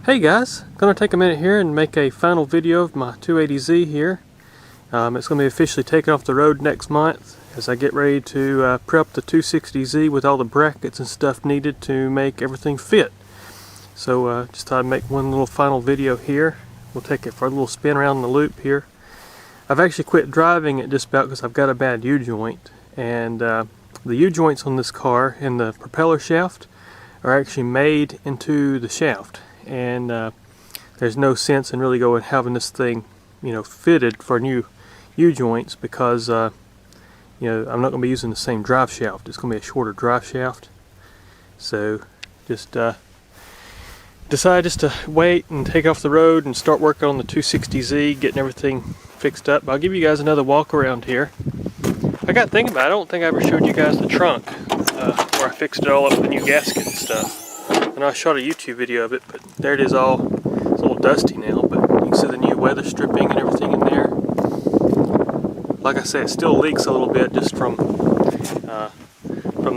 Hey guys, gonna take a minute here and make a final video of my 280Z here. It's gonna be officially taken off the road next month as I get ready to prep the 260Z with all the brackets and stuff needed to make everything fit. So just thought I'd make one little final video here. We'll take it for a little spin around the loop here. I've actually quit driving it just about because I've got a bad U-joint, and the U-joints on this car and the propeller shaft are actually made into the shaft, and there's no sense in really going having this thing, fitted for new U-joints because I'm not going to be using the same drive shaft. It's going to be a shorter drive shaft. So just decided just to wait and take off the road and start working on the 260Z, getting everything fixed up. I'll give you guys another walk around here. I got thinking about it, I don't think I ever showed you guys the trunk where I fixed it all up with the new gasket and stuff. And I shot a YouTube video of it, but there it is all. It's a little dusty now, but you can see the new weather stripping and everything in there. Like I said, it still leaks a little bit just from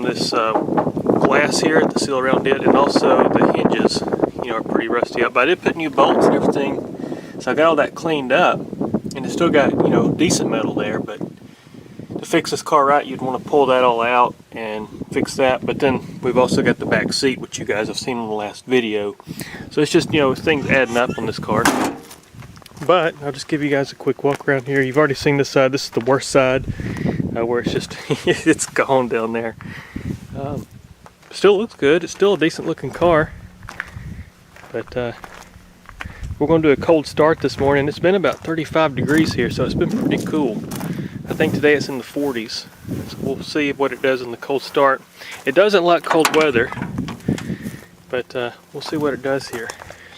this glass here at the seal around it, and also the hinges, are pretty rusty up. But I did put new bolts and everything, so I got all that cleaned up, and it's still got decent metal there. But to fix this car right, you'd want to pull that all out and fix that. But then we've also got the back seat, which you guys have seen in the last video. So it's just things adding up on this car. But I'll just give you guys a quick walk around here. You've already seen this side. This is the worst side, where it's just it's gone down there. Still looks good. It's still a decent looking car. But we're going to do a cold start this morning. It's been about 35 degrees here, so it's been pretty cool. I think today it's in the 40s. So we'll see what it does in the cold start. It doesn't like cold weather, but we'll see what it does here.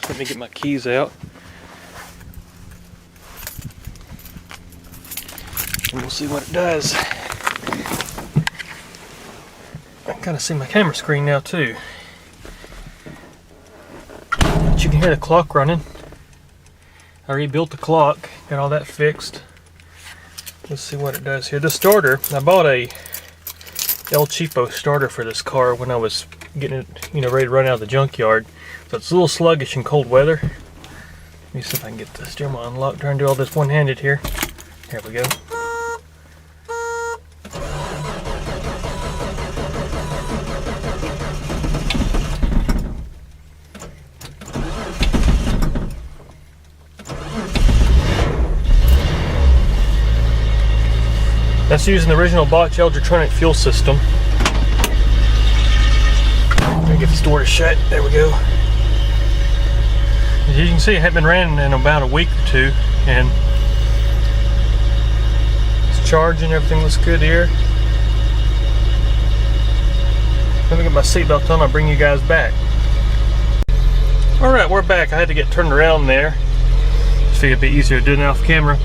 Let me get my keys out. And we'll see what it does. I can kind of see my camera screen now too. But you can hear the clock running. I rebuilt the clock, got all that fixed. Let's see what it does here. The starter, I bought a El Cheapo starter for this car when I was getting it, ready to run out of the junkyard. So it's a little sluggish in cold weather. Let me see if I can get the steering wheel unlocked. Trying to do all this one-handed here. There we go. That's using the original Bosch Eldritronic fuel system. Let me get this door shut. There we go. As you can see, it hadn't been ran in about a week or two, and it's charging. Everything looks good here. Let me get my seatbelt on. I'll bring you guys back. All right, we're back. I had to get turned around there. Just figured it'd be easier doing it off camera.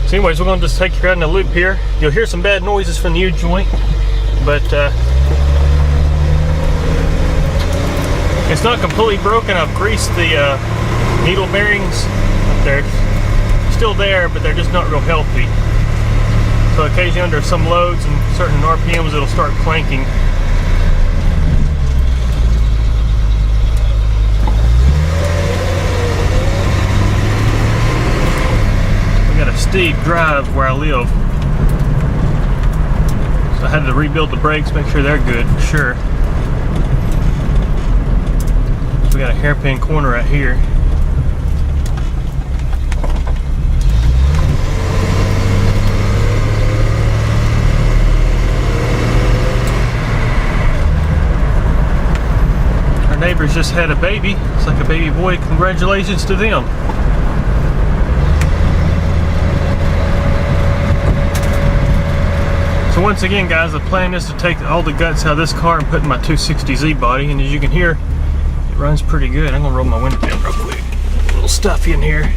So anyways, we're going to just take you around the loop here. You'll hear some bad noises from the U-joint, but it's not completely broken. I've greased the needle bearings. They're still there, but they're just not real healthy. So occasionally under some loads and certain RPMs, it'll start clanking. Steep drive where I live, so I had to rebuild the brakes, make sure they're good for sure. So we got a hairpin corner right here. Our neighbors just had a baby. It's like a baby boy. Congratulations to them. So once again, guys, the plan is to take all the guts out of this car and put in my 260Z body, and as you can hear, it runs pretty good. I'm gonna roll my window down real quick. A little stuffy in here.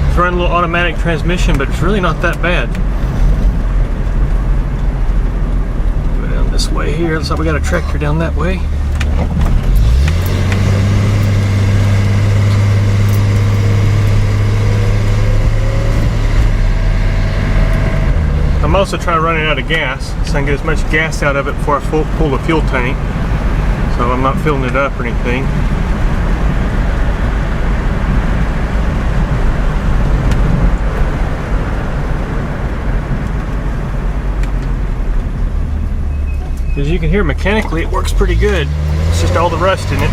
It's running a little automatic transmission, but it's really not that bad. This way here. Looks like we got a tractor down that way. I'm also trying to run it out of gas, so I can get as much gas out of it before I pull the fuel tank. So I'm not filling it up or anything. As you can hear, mechanically it works pretty good. It's just all the rust in it.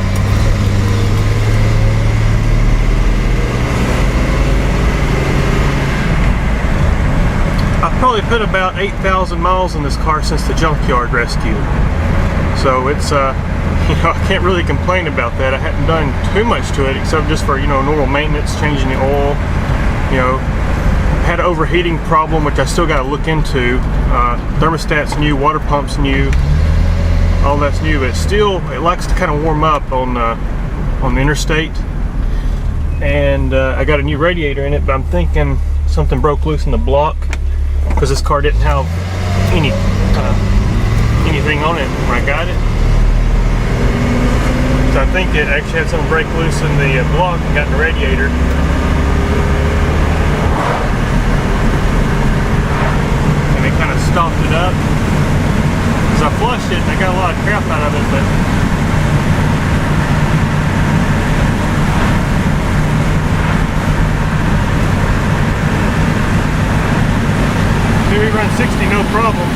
I've probably put about 8,000 miles on this car since the junkyard rescue. So it's, you know, I can't really complain about that. I hadn't done too much to it except just for, you know, normal maintenance, changing the oil. You know, had an overheating problem, which I still got to look into. Thermostat's new, water pump's new, all that's new, but still it likes to kind of warm up on the interstate. And I got a new radiator in it, but I'm thinking something broke loose in the block, because this car didn't have anything on it when I got it. So I think it actually had something break loose in the block and got in the radiator. And it kind of stopped it up. So I flushed it and I got a lot of crap out of it, but we run 60 no problem.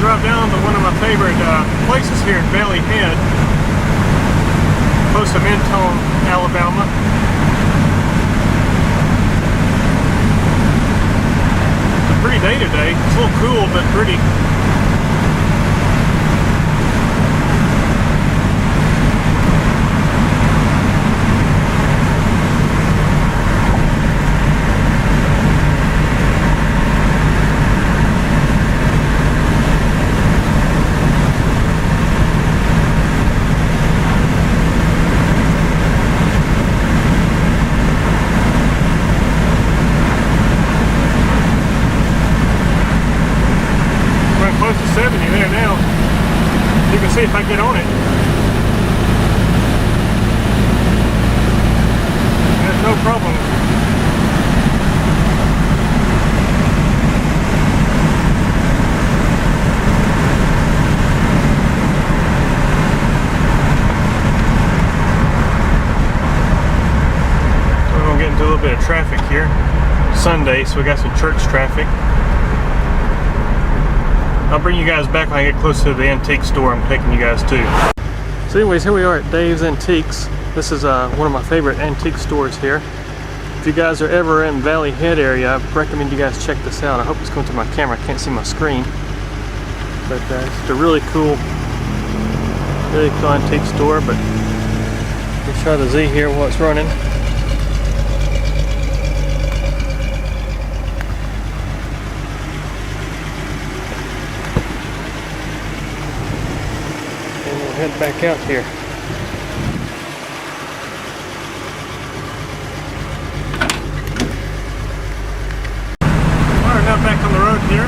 Drive down to one of my favorite places here in Valley Head, close to Mentone, Alabama. It's a pretty day today. It's a little cool, but pretty. Close to 70 there now. You can see if I get on it. There's no problem. We're going to get into a little bit of traffic here. Sunday, so we got some church traffic. I'll bring you guys back when I get closer to the antique store I'm taking you guys to. So anyways, here we are at Dave's Antiques. This is one of my favorite antique stores here. If you guys are ever in Valley Head area, I recommend you guys check this out. I hope it's going to my camera. I can't see my screen. But it's a really cool antique store. But let's try the Z here while it's running. Head back out here. Alright, now back on the road here.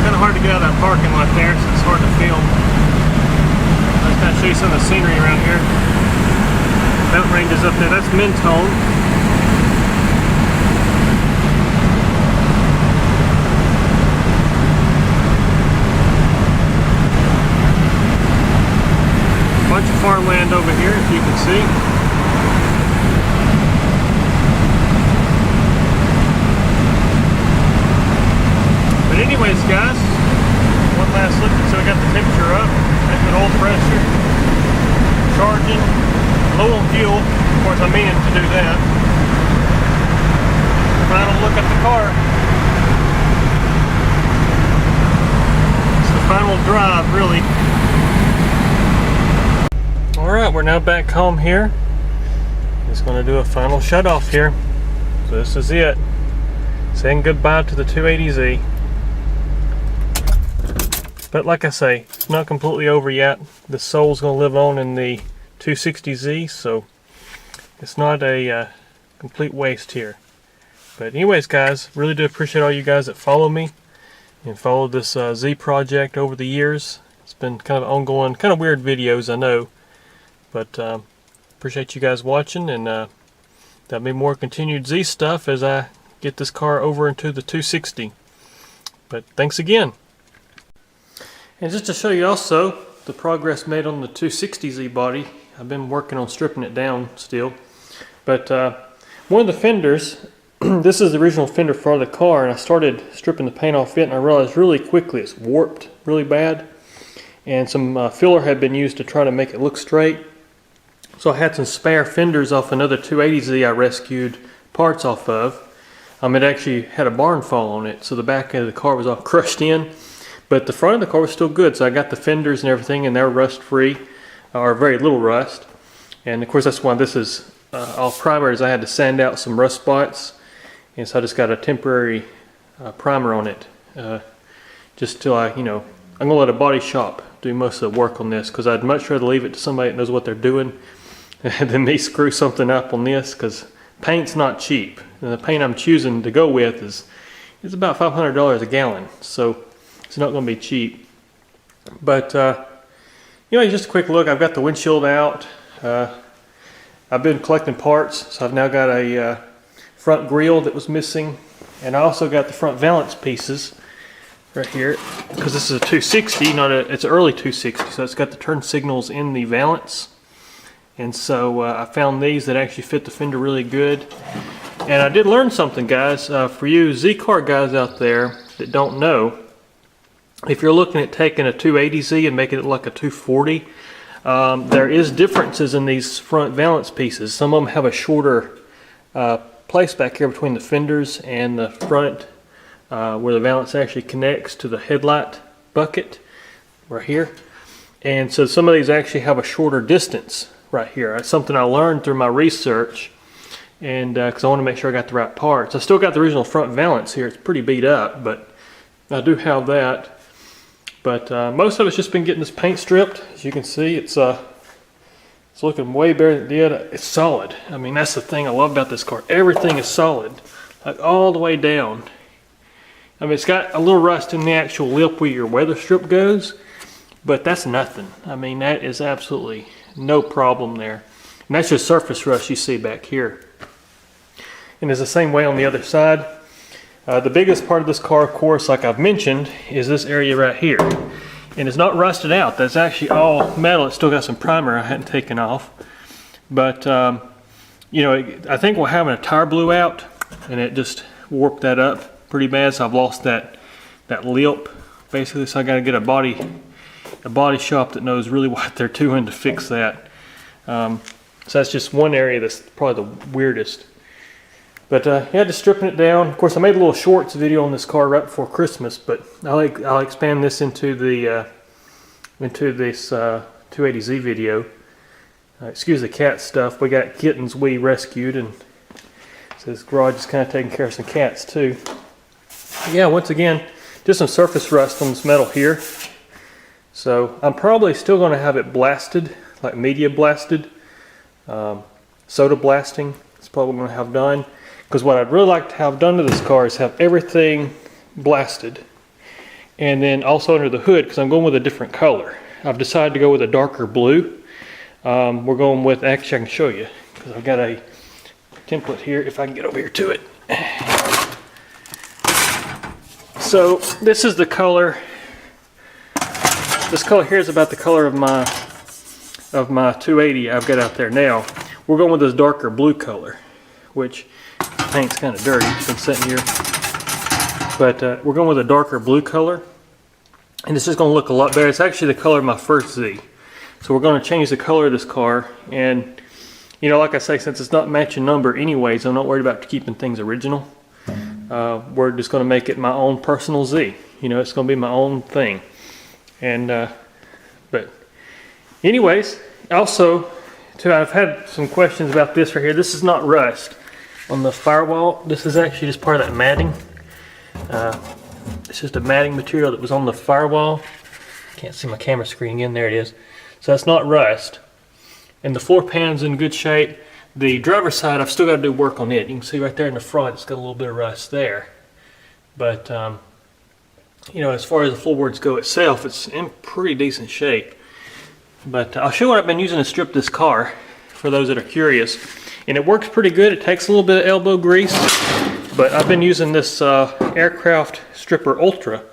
Kind of hard to get out of that parking lot there, so it's hard to film. I'll just kind of show you some of the scenery around here. Mountain ranges up there, that's Mentone. Bunch of farmland over here, if you can see. But anyways, guys, one last look. So we got the temperature up, good oil pressure, charging, low on fuel. Of course, I'm meaning to do that. Final look at the car. It's the final drive, really. Alright, we're now back home here. Just going to do a final shut off here. So this is it. Saying goodbye to the 280Z. But like I say, it's not completely over yet. The soul's going to live on in the 260Z, so it's not a complete waste here. But anyways, guys, really do appreciate all you guys that follow me and followed this Z project over the years. It's been kind of ongoing, kind of weird videos, I know. But appreciate you guys watching, and there'll be more continued Z stuff as I get this car over into the 260. But thanks again. And just to show you also the progress made on the 260Z body, I've been working on stripping it down still. But one of the fenders, this is the original fender for the car, and I started stripping the paint off it, and I realized really quickly it's warped really bad. And some filler had been used to try to make it look straight. So I had some spare fenders off another 280Z I rescued parts off of. It actually had a barn fall on it, so the back end of the car was all crushed in. But the front of the car was still good, so I got the fenders and everything, and they're rust-free, or very little rust. And of course that's why this is all primer, is I had to sand out some rust spots, and so I just got a temporary primer on it, just till I'm gonna let a body shop do most of the work on this, because I'd much rather leave it to somebody that knows what they're doing than me screw something up on this, because paint's not cheap, and the paint I'm choosing to go with is about $500 a gallon, so it's not going to be cheap. But just a quick look. I've got the windshield out. I've been collecting parts, so I've now got a front grille that was missing, and I also got the front valance pieces right here, because this is a 260, it's an early 260, so it's got the turn signals in the valance. And so I found these that actually fit the fender really good. And I did learn something, guys. For you Z-car guys out there that don't know, if you're looking at taking a 280Z and making it like a 240, there is differences in these front valance pieces. Some of them have a shorter place back here between the fenders and the front, where the valance actually connects to the headlight bucket right here. And so some of these actually have a shorter distance right here. That's something I learned through my research, and because I want to make sure I got the right parts. I still got the original front valance here. It's pretty beat up, but I do have that. But most of it's just been getting this paint stripped. As you can see, it's looking way better than it did. It's solid. I mean, that's the thing I love about this car. Everything is solid, like all the way down. I mean, it's got a little rust in the actual lip where your weather strip goes, but that's nothing. I mean, that is absolutely no problem there. And that's just surface rust you see back here. And it's the same way on the other side. The biggest part of this car, of course, like I've mentioned, is this area right here. And it's not rusted out. That's actually all metal. It's still got some primer I hadn't taken off. But, I think we're having a tire blew out, and it just warped that up pretty bad. So I've lost that lip, basically. So I got to get a body shop that knows really what they're doing to fix that. So that's just one area that's probably the weirdest. But yeah, just stripping it down. Of course, I made a little shorts video on this car right before Christmas, but I'll expand this into this 280Z video. Excuse the cat stuff. We got kittens we rescued, and so this garage is kind of taking care of some cats too. Yeah, once again, just some surface rust on this metal here. So I'm probably still going to have it blasted, like media blasted, soda blasting. It's probably going to have done. Because what I'd really like to have done to this car is have everything blasted, and then also under the hood, because I'm going with a different color. I've decided to go with a darker blue. We're going with, actually I can show you, because I've got a template here, if I can get over here to it. So this is the color. This color here is about the color of my 280 I've got out there now. We're going with this darker blue color, which paint's kind of dirty. It's been sitting here. But we're going with a darker blue color, and it's just going to look a lot better. It's actually the color of my first Z. So we're going to change the color of this car, and like I say, since it's not matching number anyways, I'm not worried about keeping things original. We're just going to make it my own personal Z. It's going to be my own thing. And but anyways, also too, I've had some questions about this right here. This is not rust. on the firewall. This is actually just part of that matting. It's just a matting material that was on the firewall. Can't see my camera screen again. There it is. So that's not rust. And the floor pan's in good shape. The driver's side, I've still got to do work on it. You can see right there in the front, it's got a little bit of rust there. But, you know, as far as the floorboards go itself, it's in pretty decent shape. But I'll show you what I've been using to strip this car, for those that are curious. And it works pretty good. It takes a little bit of elbow grease. But I've been using this Aircraft Stripper Ultra.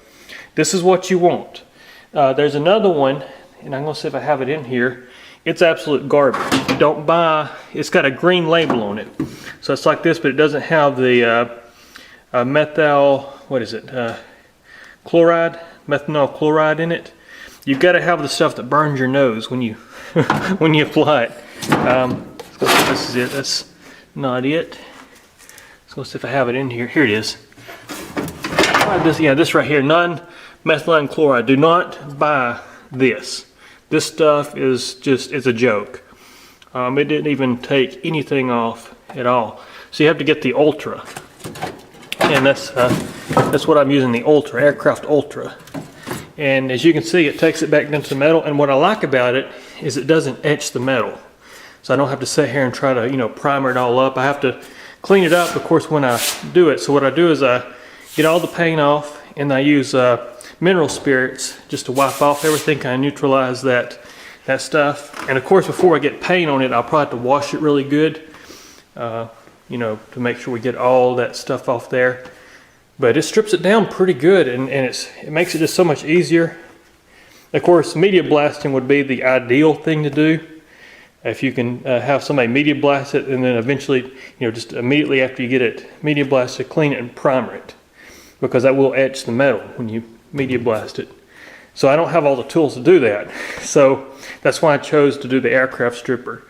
This is what you want. There's another one, and I'm going to see if I have it in here. It's absolute garbage. Don't buy, it's got a green label on it. So it's like this, but it doesn't have the methyl, what is it? Methanol chloride in it. You've got to have the stuff that burns your nose when you when you apply it. Let's go see if this is it. That's not it. Let's go see if I have it in here. Here it is. This right here, non-methylene chloride. Do not buy this. This stuff is just, it's a joke. It didn't even take anything off at all. So you have to get the Ultra. And that's what I'm using, the Ultra, Aircraft Ultra. And as you can see, it takes it back into the metal. And what I like about it is it doesn't etch the metal. So I don't have to sit here and try to, you know, primer it all up. I have to clean it up, of course, when I do it. So what I do is I get all the paint off, and I use mineral spirits just to wipe off everything, kind of neutralize that stuff. And of course, before I get paint on it, I'll probably have to wash it really good, you know, to make sure we get all that stuff off there. But it strips it down pretty good, and it makes it just so much easier. Of course, media blasting would be the ideal thing to do. If you can have somebody media blast it, and then eventually, you know, just immediately after you get it media blasted, clean it and primer it, because that will etch the metal when you media blast it. So I don't have all the tools to do that. So that's why I chose to do the Aircraft Stripper.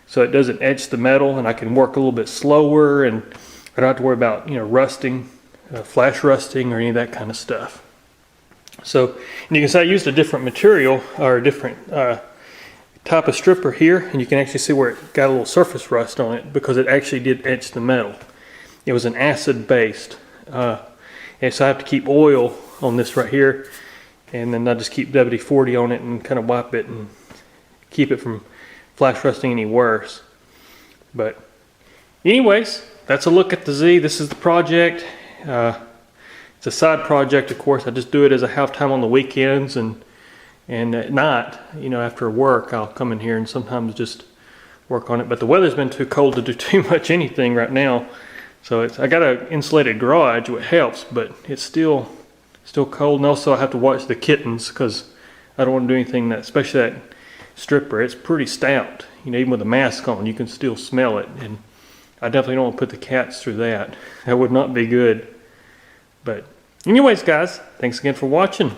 So it doesn't etch the metal, and I can work a little bit slower, and I don't have to worry about, you know, rusting, flash rusting, or any of that kind of stuff. So, and you can see I used a different material, or a different type of stripper here, and you can actually see where it got a little surface rust on it, because it actually did etch the metal. It was an acid based. And so I have to keep oil on this right here, and then I just keep WD-40 on it and kind of wipe it and keep it from flash rusting any worse. But anyways, that's a look at the Z. This is the project. It's a side project, of course. I just do it as I have time on the weekends, and at night, you know, after work, I'll come in here and sometimes just work on it. But the weather's been too cold to do too much anything right now. So I got an insulated garage, which helps, but it's still cold. And also I have to watch the kittens, because I don't want to do anything that, especially that stripper, it's pretty stout. You know, even with a mask on, you can still smell it. And I definitely don't want to put the cats through that. That would not be good. But anyways, guys, thanks again for watching.